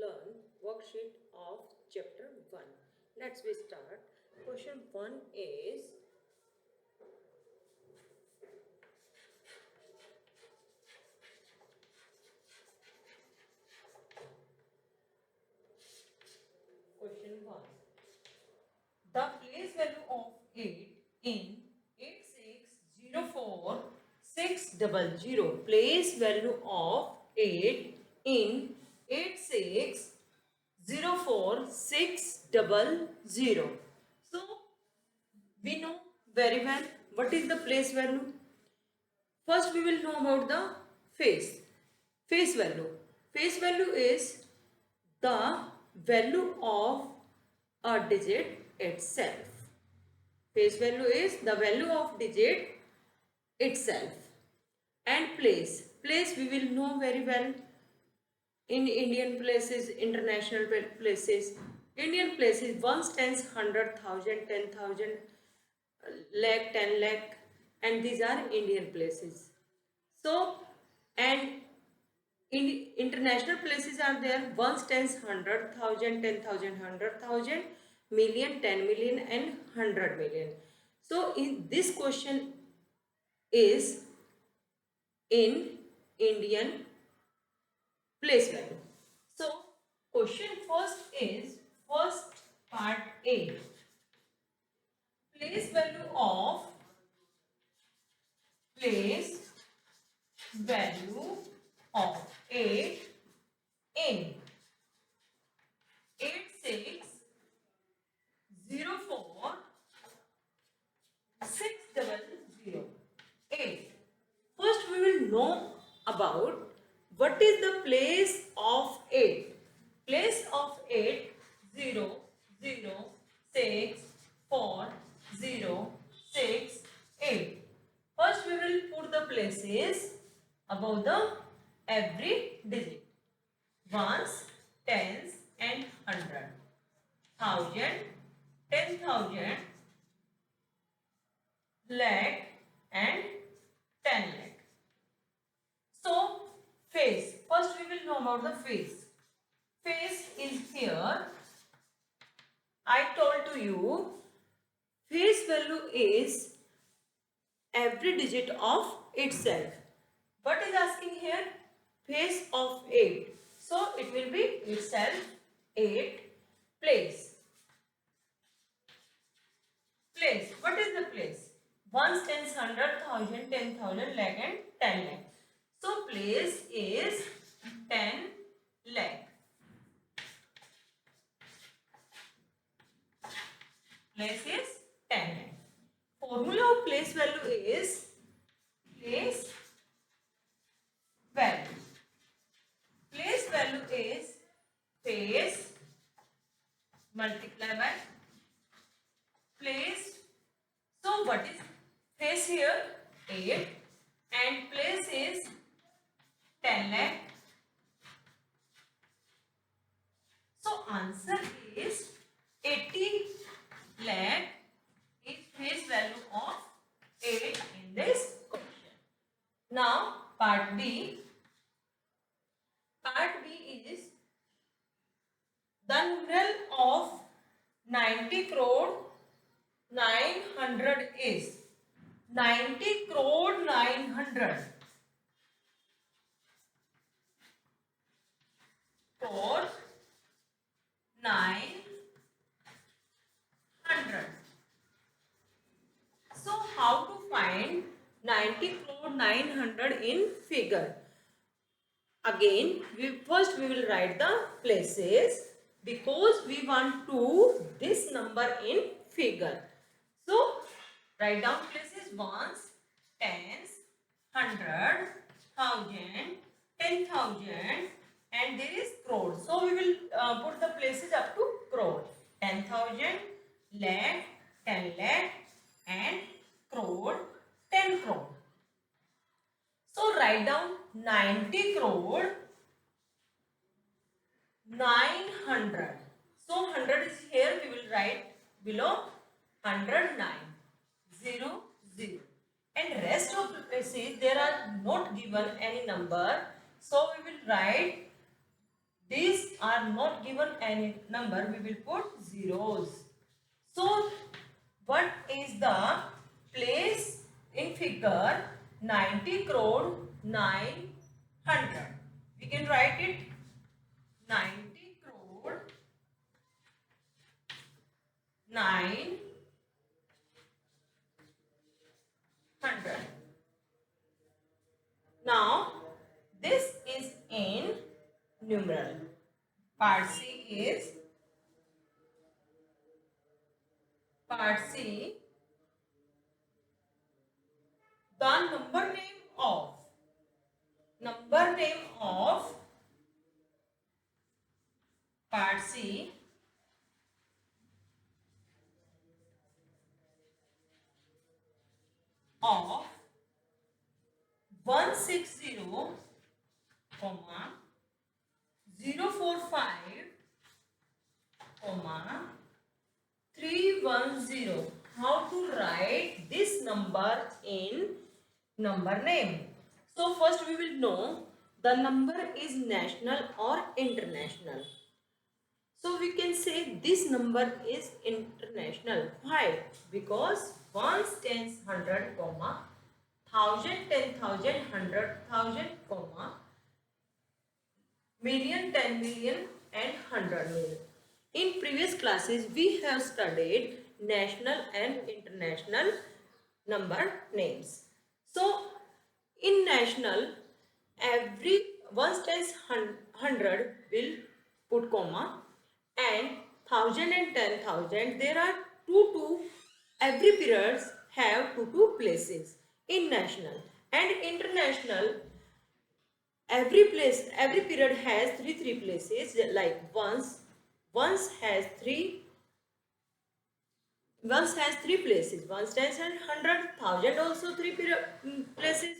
learn worksheet of chapter 1. Let's we start. Question 1 is question 1. The place value of 8 in 8604600. Place value of 8 in 8604600. So we know very well what is the place value. First we will know about the face. Face value. Face value is the value of a digit itself. Face value is the value of digit itself. And place. Place we will know very well in Indian places, international places. Indian places, ones, tens, 100,000, 10,000, lakh, 10 lakh, and these are Indian places. So, and in international places are there, ones, tens, 100,000, 10,000, 100,000, million, 10 million, and 100 million. So, in this question is in Indian place value. So, question first is first part A. Place value of place value of 8 in 8604600. 8. First we will know about what is the place of 8. Place of 8, 0, 0, 6, 4, 0, 6, 8. First we will put the places above the every digit. Ones, tens, and 100. 1,000, 10,000, lakh, and 10 lakh. So, face. First we will know about the face. Face is here. I told to you, face value is every digit of itself. What is asking here? Face of 8. So, it will be itself 8 place. Place. What is the place? Ones, tens, 100,000, 10,000, lakh, and 10 lakh. So, place is 10 lakh. Place is 10 lakh. Formula of place value is place value. Place value is face multiply by place. So what is face here? 8 and place is 10 lakh. So answer is 80 lakh is face value of 8 in this question. Now part B. Part B is the numeral of 90 crore 900 is 90 crore 900 crore 900. So how to find 90 crore 900 in figure? Again, first we will write the places because we want to this number in figure. So write down places ones, tens, 100, 1,000, 10,000, and there is crore. So we will put the places up to crore. 10,000, lakh, 10 lakh, and crore, 10 crore. So write down 90 crore 900. So 100 is here. We will write below 109 0 0. And rest of the places there are not given any number. So we will write these are not given any number, we will put zeros. So what is the place in figure 90 crore 900? We can write it 90 crore 900. Now this is in numeral. Part C, the number name of part C of 160, 045, 310. How to write this number in number name? So first we will know the number is national or international. So we can say this number is international. Why? Because ones, tens, hundred, comma, thousand, 10,000, 100,000, comma, million, 10 million, and 100 million. In previous classes, we have studied national and international number names. So, in national, every ones, tens, 100 will put comma, and 1,000 and 10,000, there are two, every periods have two places in national. And international, every period has three places, like once has three places, ones, tens and 100,000 also three places,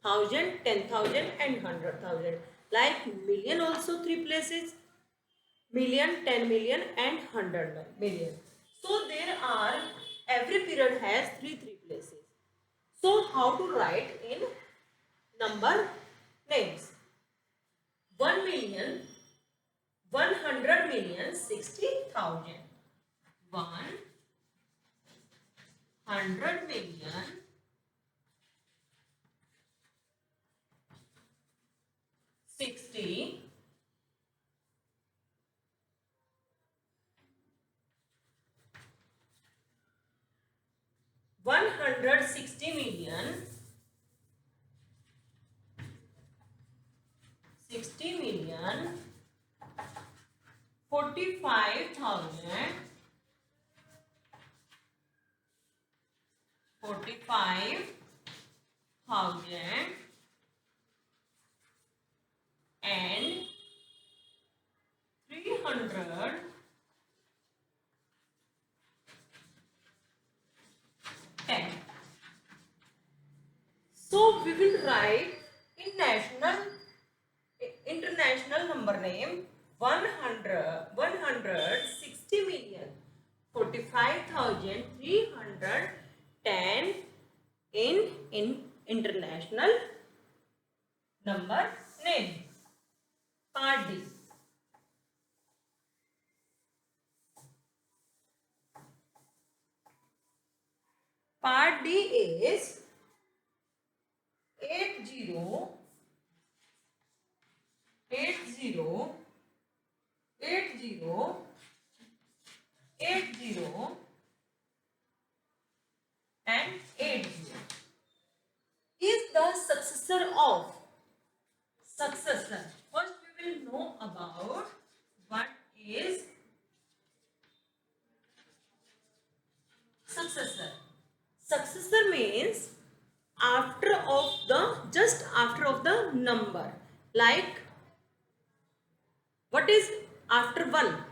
1,000, 10,000 and 100,000. Like million also three places, million, 10 million and 100 million. So there are, every period has three places. So how to write in number names? 1 million, 100 million, 60,000. 100 million, 60, 160 million, 60 million, 45,000, 45,000 and 310. So we will write in international number name 160 million 45,310 in international number name. Part D. Part D is 80, 80, 80, 80 and 80 is the successor of successor. First we will know about what is successor. Successor means just after of the number. Like, what is after 1?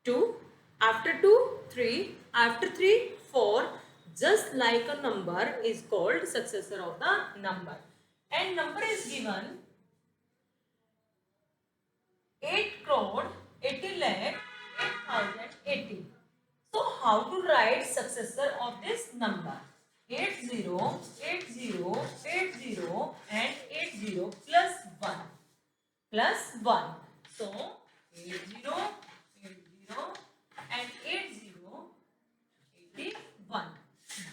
2, after 2, 3, after 3, 4. Just like a number is called successor of the number. And number is given 8 crore 80 lakh 8,080. So how to write successor of this number? 80, 80, 80 and 80 plus 1. So 80, 80 and 80, 81.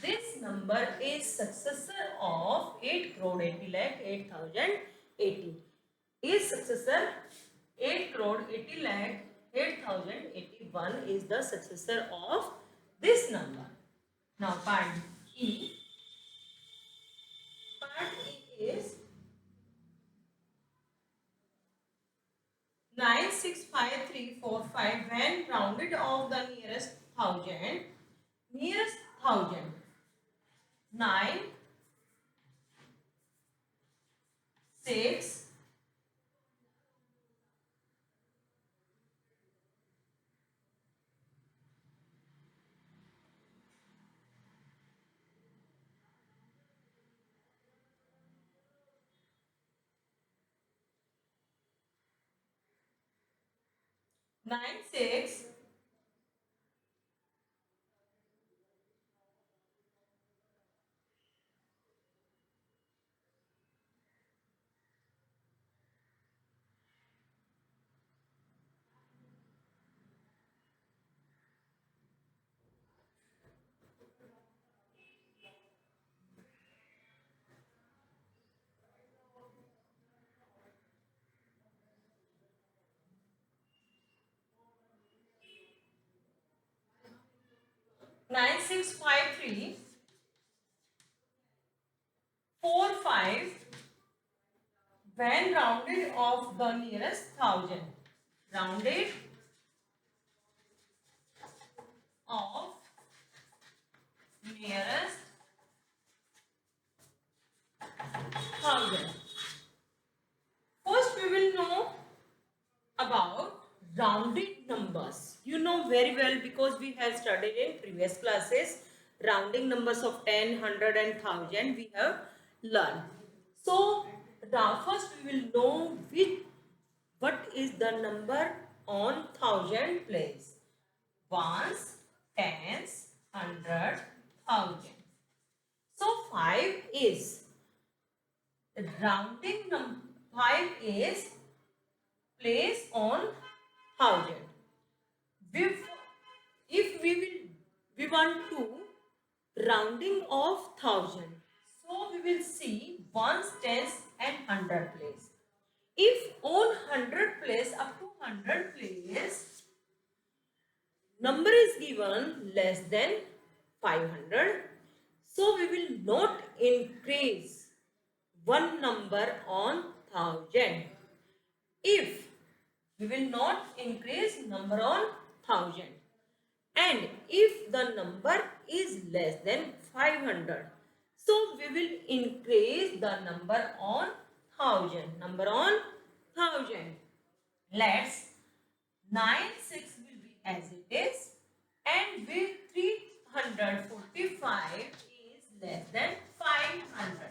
This number is successor of 8 crore 80 lakh 8080. Is successor 8 crore 80 lakh 8081 is the successor of this number. Now part E. Part E is 965,345 when rounded off the nearest thousand. Nearest thousand. 9, 6, 9, 6, 9653 45 when rounded off the nearest thousand. Rounded off nearest thousand. First we will know about rounded numbers. You know very well because we have studied in previous classes rounding numbers of 10, 100 and 1000 we have learned. So now first we will know what is the number on thousand place. Ones, tens, hundred, thousand. So 5 is rounding number. 5 is place on thousand. If we want to rounding of thousand, so we will see ones, tens and hundred place. If on 100 place up to 100 place number is given less than 500, so we will not increase one number on thousand. If we will not increase number on thousand, and if the number is less than 500, so we will increase the number on thousand. Number on thousand. Let's 96 will be as it is, and with 345 is less than 500.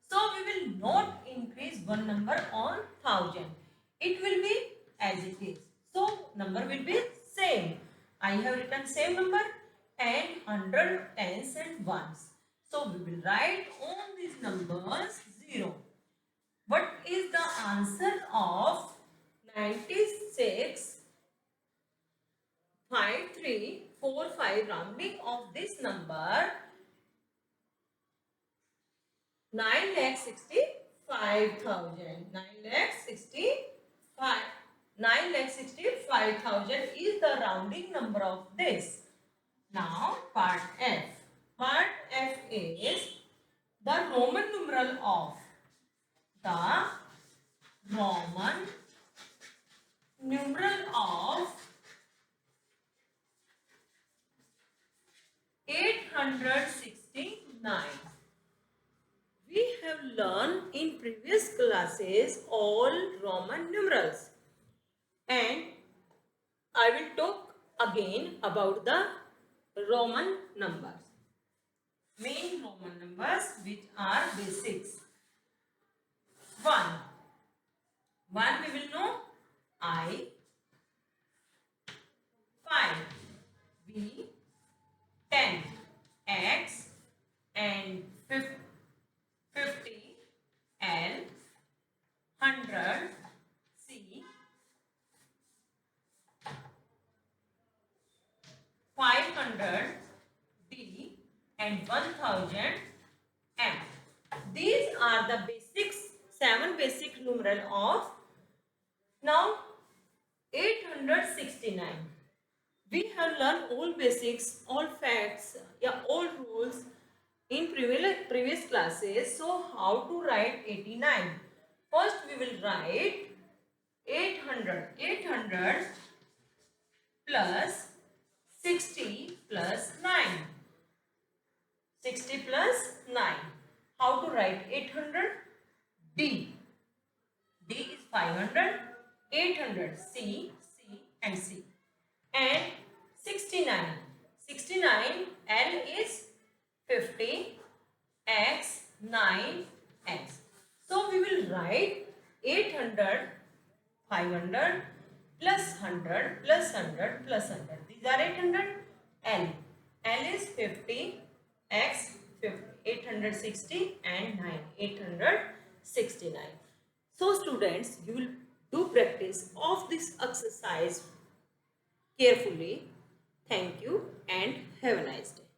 So we will not increase one number on thousand. It will be as it is. So number will be same. I have written same number and 100, tens and ones. So we will write on these numbers 0. What is the answer of 96 5345 rounding of this number? 9,65,000. 9,65,000 is the rounding number of this. Now part F. Part F is the Roman numeral of the Roman numeral of 869. We have learned in previous classes all Roman numerals, and I will talk again about the Roman numbers. Main Roman numbers which are basics. 1. 1 we will know I, 5, V, 10, X and 50, L, 100, C, and 1000 m. These are the basics, 7 basic numeral of now 869. We have learned all basics, all facts, yeah, all rules in previous classes. So how to write 89? First we will write 800 plus 60 plus 9. 60 plus 9. How to write 800? D. D is 500. 800. C, C and C. And 69. 69. L is 50. X, 9, X. So we will write 800, 500 plus 100 plus 100 plus 100. These are 800. L. L is 50. X 50, 860 and 9, 869. So students, you will do practice of this exercise carefully. Thank you and have a nice day.